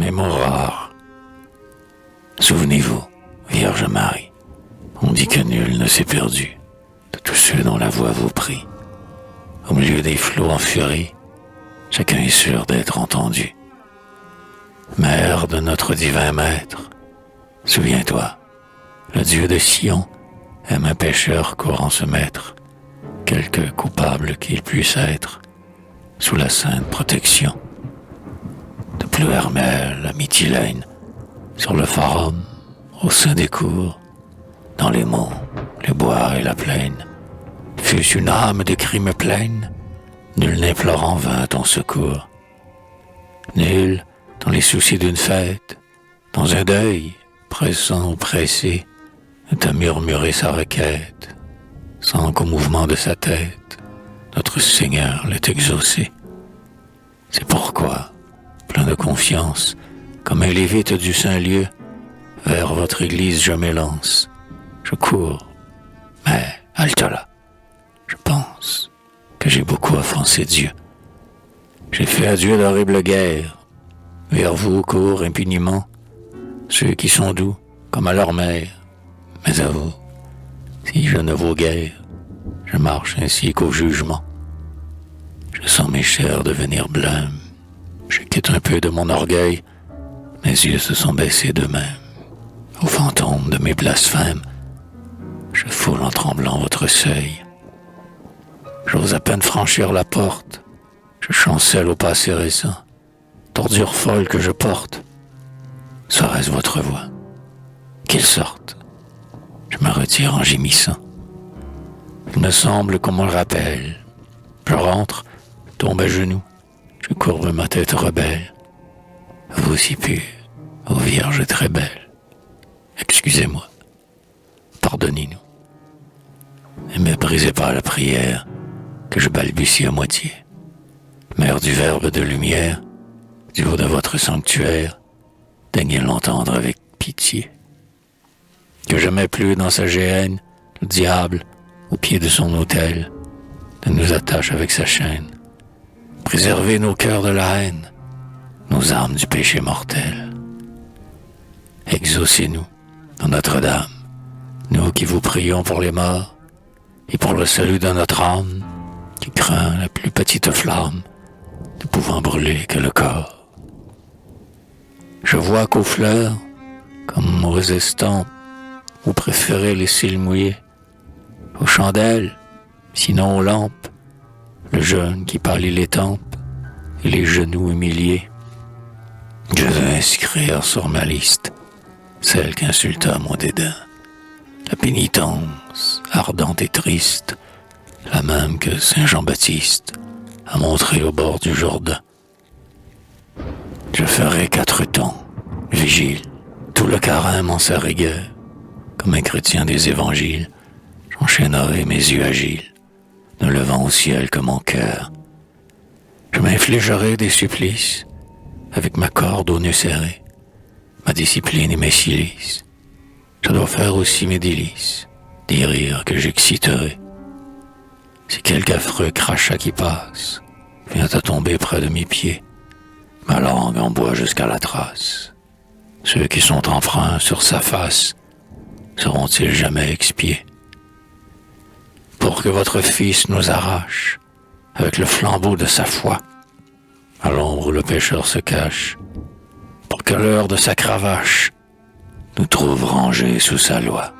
et mots rares. Souvenez-vous, Vierge Marie, on dit que nul ne s'est perdu de tous ceux dont la voix vous prie. Au milieu des flots en furie, chacun est sûr d'être entendu. Mère de notre divin Maître, souviens-toi, le Dieu de Sion aime un pécheur courant se mettre, quelque coupable qu'il puisse être, sous la sainte protection de Plouhermel à Mytilène, sur le forum, au sein des cours, dans les monts, les bois et la plaine, fût-ce une âme de crime pleine, nul n'implore en vain ton secours. Nul, dans les soucis d'une fête, dans un deuil, pressant ou pressé, ne t'a murmuré sa requête, sans qu'au mouvement de sa tête, notre Seigneur l'ait exaucé. C'est pourquoi, plein de confiance, comme un lévite du Saint-Lieu, vers votre église je m'élance. Je cours, mais halte là. Je pense que j'ai beaucoup offensé Dieu. J'ai fait à Dieu d'horribles guerres. Vers vous courent impuniment ceux qui sont doux comme à leur mère. Mais à vous, si je ne vaux guère, je marche ainsi qu'au jugement. Je sens mes chairs devenir blêmes. Je quitte un peu de mon orgueil. Mes yeux se sont baissés d'eux-mêmes. Au fantôme de mes blasphèmes, je foule en tremblant votre seuil. J'ose à peine franchir la porte. Je chancelle au passé récent. Tordure folle que je porte. Serait-ce votre voix? Qu'il sorte. Je me retire en gémissant. Il me semble qu'on me le rappelle. Je rentre, tombe à genoux. Je courbe ma tête rebelle. Vous si pure, ô Vierge très belle. Excusez-moi. Pardonnez-nous. Ne méprisez pas la prière que je balbutie à moitié. Mère du Verbe de lumière, du haut de votre sanctuaire, daignez l'entendre avec pitié. Que jamais plus dans sa géhenne, le diable, au pied de son autel, ne nous attache avec sa chaîne. Préservez nos cœurs de la haine, nos âmes du péché mortel. Exaucez-nous, dans Notre-Dame, nous qui vous prions pour les morts, et pour le salut de notre âme, qui craint la plus petite flamme, ne pouvant brûler que le corps. Je vois qu'aux fleurs, comme aux estampes, vous préférez les cils mouillés, aux chandelles, sinon aux lampes, le jeûne qui pâlit les tempes et les genoux humiliés. Je veux inscrire sur ma liste celle qu'insulta mon dédain, la pénitence ardente et triste, la même que Saint Jean-Baptiste a montrée au bord du Jourdain. Je ferai 4 temps, vigile, tout le carême en sa rigueur, comme un chrétien des évangiles, j'enchaînerai mes yeux agiles, ne levant au ciel que mon cœur. Je m'infligerai des supplices, avec ma corde au nœud serré, ma discipline et mes cilices. Je dois faire aussi mes délices, des rires que j'exciterai. Si quelque affreux crachat qui passe vient à tomber près de mes pieds, ma langue en boit jusqu'à la trace. Ceux qui sont empreints sur sa face seront-ils jamais expiés? Pour que votre Fils nous arrache, avec le flambeau de sa foi, à l'ombre où le pécheur se cache, pour que l'heure de sa cravache nous trouve rangés sous sa loi.